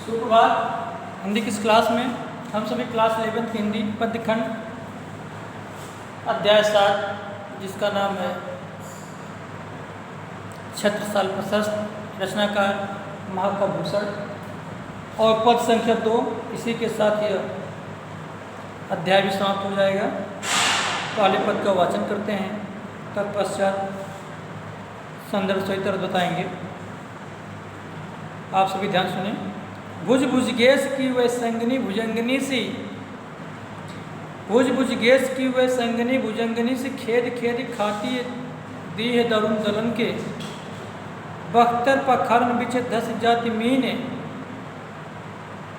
सुप्रभात। हिंदी की इस क्लास में हम सभी क्लास 11th हिंदी पद्यखंड अध्याय 7 जिसका नाम है छत्रसाल प्रशस्त, रचनाकार महाकाव्यभूषण और पद संख्या 2, इसी के साथ यह अध्याय भी समाप्त हो जाएगा। पहले पद का वाचन करते हैं, तत्पश्चात संदर्भ सहित अर्थ बताएंगे। आप सभी ध्यान सुने। भुज भुज गेस की वह संगनी भुजंगनी सी, भुज भुज गेस की वह संगनी भुजंगनी सी, खेद खेद खाती दी है दरुण दलन के, बख्तर पखरन बिछे धस जाति मीने,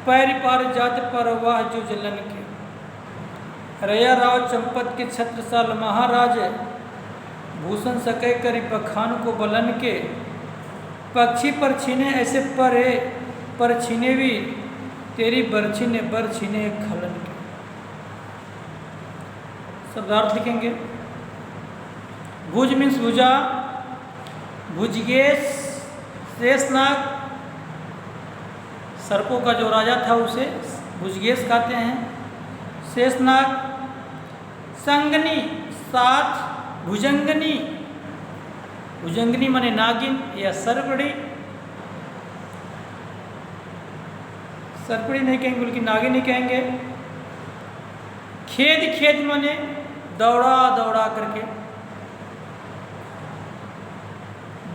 पैर पार जात परवाह जो जलन के। रया राव चंपत के छत्रसाल महाराज, भूषण सके करी बखान को बलन के, पक्षी पर छीने ऐसे परे पर छीने भी, तेरी बरछी ने बर छीने खलन के। शब्दार्थ लिखेंगे। भुज मीन्स भुजा, भुजगेश शेषनाग, सर्पों का जो राजा था उसे भुजगेश कहते हैं। शेषनाग, संगनी साथ, भुजंगनी, भुजंगनी माने नागिन या सर्पड़ी, सर्पड़ी नहीं कहेंगे बल्कि नागिन ही कहेंगे। खेद खेद माने दौड़ा दौड़ा करके,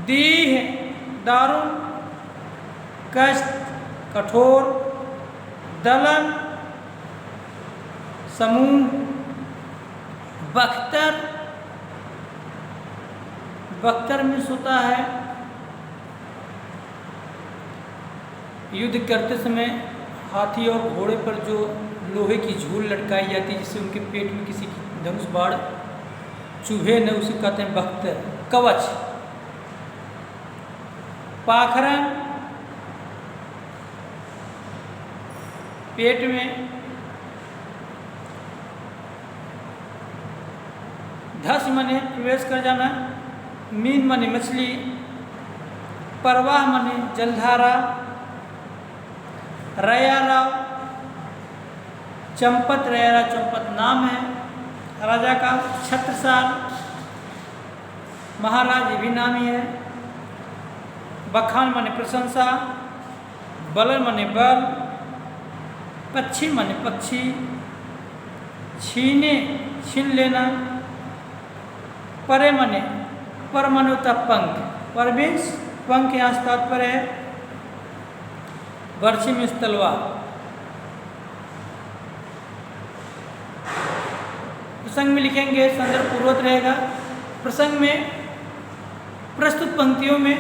दीह दारुण कष्ट कठोर, दलन समूह, बख्तर, बख्तर में होता है युद्ध करते समय हाथी और घोड़े पर जो लोहे की झूल लटकाई जाती है जिससे उनके पेट में किसी की धनुष बाढ़ चूहे न, उसे कहते हैं बख्तर। कवच, पाखरन पेट में, धस मने प्रवेश कर जाना, मीन मने मछली, परवाह मने जलधारा, रयाराव चंपत, रयाराव चंपत नाम है राजा का। छत्रसाल महाराज ये भी नाम ही है। बखान माने प्रशंसा, बलन माने बल, पक्षी माने पक्षी, छीने छीन लेना, परे माने पर माने होता पंख, पर मीन्स पंख यहाँ तात्पर्य है। बर्छी मीन्स तलवार। प्रसंग में लिखेंगे, संदर्भ पूर्वक रहेगा। प्रसंग में प्रस्तुत पंक्तियों में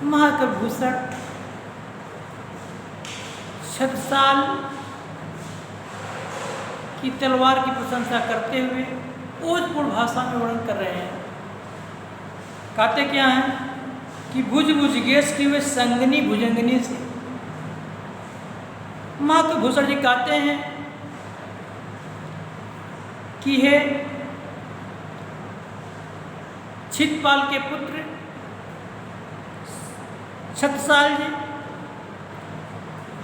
महाकाव्यभूषण छत्रसाल की तलवार की प्रशंसा करते हुए ओजपूर्ण भाषा में वर्णन कर रहे हैं। कहते क्या हैं कि भुज भुज गेस की वे संगनी भुजंगनी से। महाकाव्यभूषण जी कहते हैं कि हे छितपाल के पुत्र छत्रसाल जी,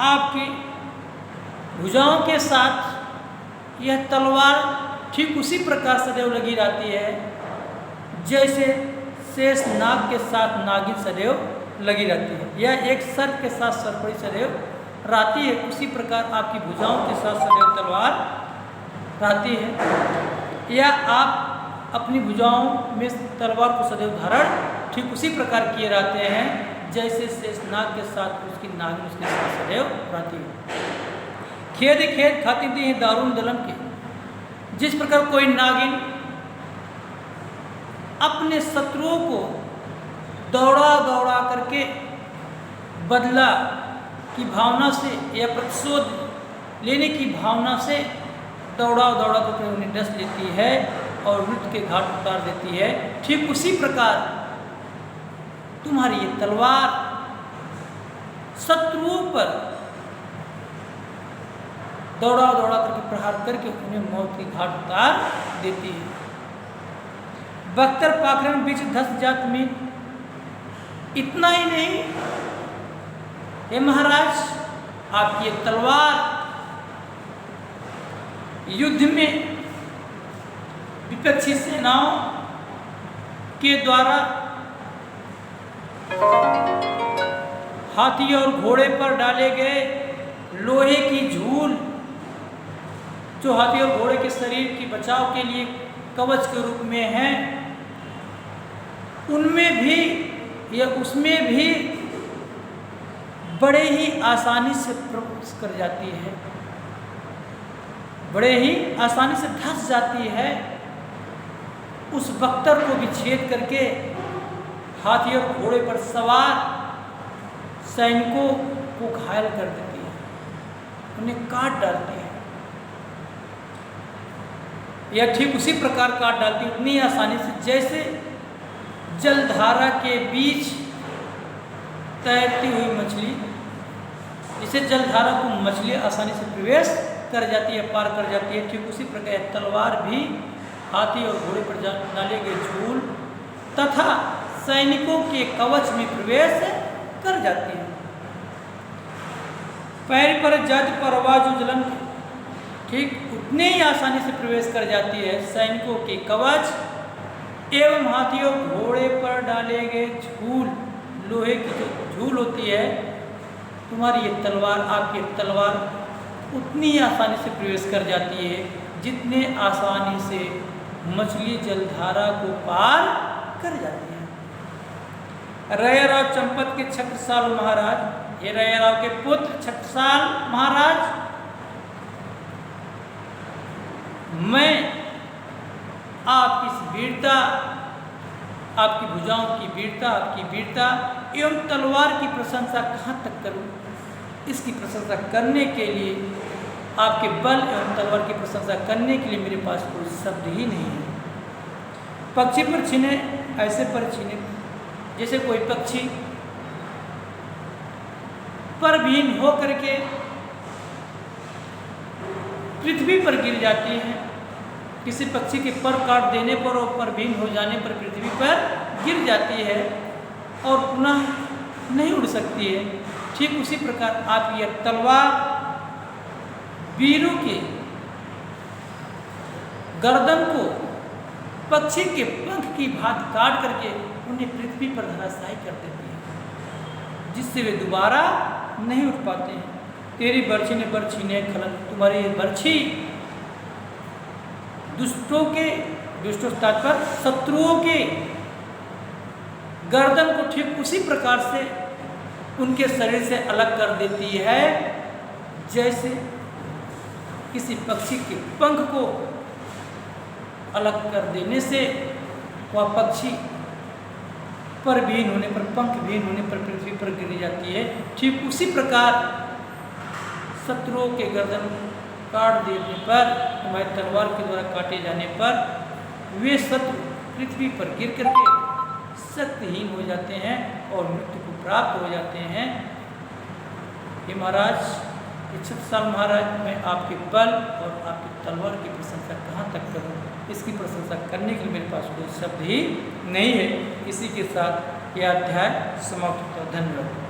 आपकी भुजाओं के साथ यह तलवार ठीक उसी प्रकार सदैव लगी रहती है जैसे शेष नाग के साथ नागिन सदैव लगी रहती है, या एक सर्प के साथ सर्पड़ी सदैव रहती है, उसी प्रकार आपकी भुजाओं के साथ सदैव तलवार रहती है। या आप अपनी भुजाओं में तलवार को सदैव धारण ठीक उसी प्रकार किए रहते हैं जैसे शेष नाग के साथ उसकी नागिन उसके साथ सदैव रहती है। खेद खेद खाती थी दारुण दलन के, जिस प्रकार कोई नागिन अपने शत्रुओं को दौड़ा दौड़ा करके बदला की भावना से या प्रतिशोध लेने की भावना से दौड़ा दौड़ा करके उन्हें डस लेती है और मृत्यु के घाट उतार देती है, ठीक उसी प्रकार तुम्हारी ये तलवार शत्रुओं पर दौड़ा दौड़ा करके प्रहार करके उन्हें मौत की घाट उतार देती है। बख्तर पाखरन बीच धस जात में, इतना ही नहीं हे महाराज, आपकी एक तलवार युद्ध में विपक्षी सेनाओं के द्वारा हाथी और घोड़े पर डाले गए लोहे की झूल, जो हाथी और घोड़े के शरीर की बचाव के लिए कवच के रूप में है, उनमें भी या उसमें भी बड़े ही आसानी से प्रवेश कर जाती है, बड़े ही आसानी से धंस जाती है। उस बख्तर को भी छेद करके हाथी और घोड़े पर सवार सैनिकों को घायल कर देती है, उन्हें काट डालती है। यह ठीक उसी प्रकार काट डालती है, उतनी आसानी से जैसे जलधारा के बीच तैरती हुई मछली, जिसे जलधारा को मछली आसानी से प्रवेश कर जाती है, पार कर जाती है, ठीक उसी प्रकार तलवार भी हाथी और घोड़े पर डाले गए झूल तथा सैनिकों के कवच में प्रवेश कर जाती है। पैर पर जज परवाजु जलन, ठीक उतने ही आसानी से प्रवेश कर जाती है सैनिकों के कवच एवं हाथी और घोड़े पर डाले गए झूल, लोहे की जो झूल होती है, तुम्हारी ये तलवार, आपकी तलवार उतनी आसानी से प्रवेश कर जाती है जितने आसानी से मछली जलधारा को पार कर जाती है। रैयाराव चंपत के छत्रसाल महाराज, ये रैयाराव के पुत्र छत्रसाल महाराज, मैं आपकी इस वीरता, आपकी भुजाओं की वीरता, आपकी वीरता एवं तलवार की प्रशंसा कहाँ तक करूं? इसकी प्रशंसा करने के लिए, आपके बल एवं तलवार की प्रशंसा करने के लिए मेरे पास कोई शब्द ही नहीं है। पक्षी पर छीने ऐसे पर छीने जैसे कोई पक्षी परवीन हो करके पृथ्वी पर गिर जाती है, किसी पक्षी के पर काट देने पर और परवीन हो जाने पर पृथ्वी पर गिर जाती है और पुनः नहीं उड़ सकती है, ठीक उसी प्रकार आप यह तलवार वीरों के गर्दन को पक्षी के पंख की भांति काट करके उन्हें पृथ्वी पर धराशायी कर देती है, जिससे वे दोबारा नहीं उठ पाते हैं। तेरी बर्छी ने बर्छी ने खलन, तुम्हारी बर्छी दुष्टों के, दुष्टों तात्पर्य शत्रुओं के गर्दन को ठीक उसी प्रकार से उनके शरीर से अलग कर देती है जैसे किसी पक्षी के पंख को अलग कर देने से वह पक्षी परवीन होने पर, पंख विहीन होने पर पृथ्वी पर गिर जाती है। ठीक उसी प्रकार शत्रुओं के गर्दन काट देने पर, हमारी तलवार के द्वारा काटे जाने पर वे शत्रु पृथ्वी पर गिर करके शक्तिहीन हो जाते हैं और मृत्यु को प्राप्त हो जाते हैं। हे महाराज, छत्रसाल महाराज, मैं आपके बल और आपकी तलवार की प्रशंसा कहाँ तक करूँ? इसकी प्रशंसा करने के लिए मेरे पास कोई शब्द ही नहीं है। इसी के साथ यह अध्याय समाप्त होता है। धन्यवाद।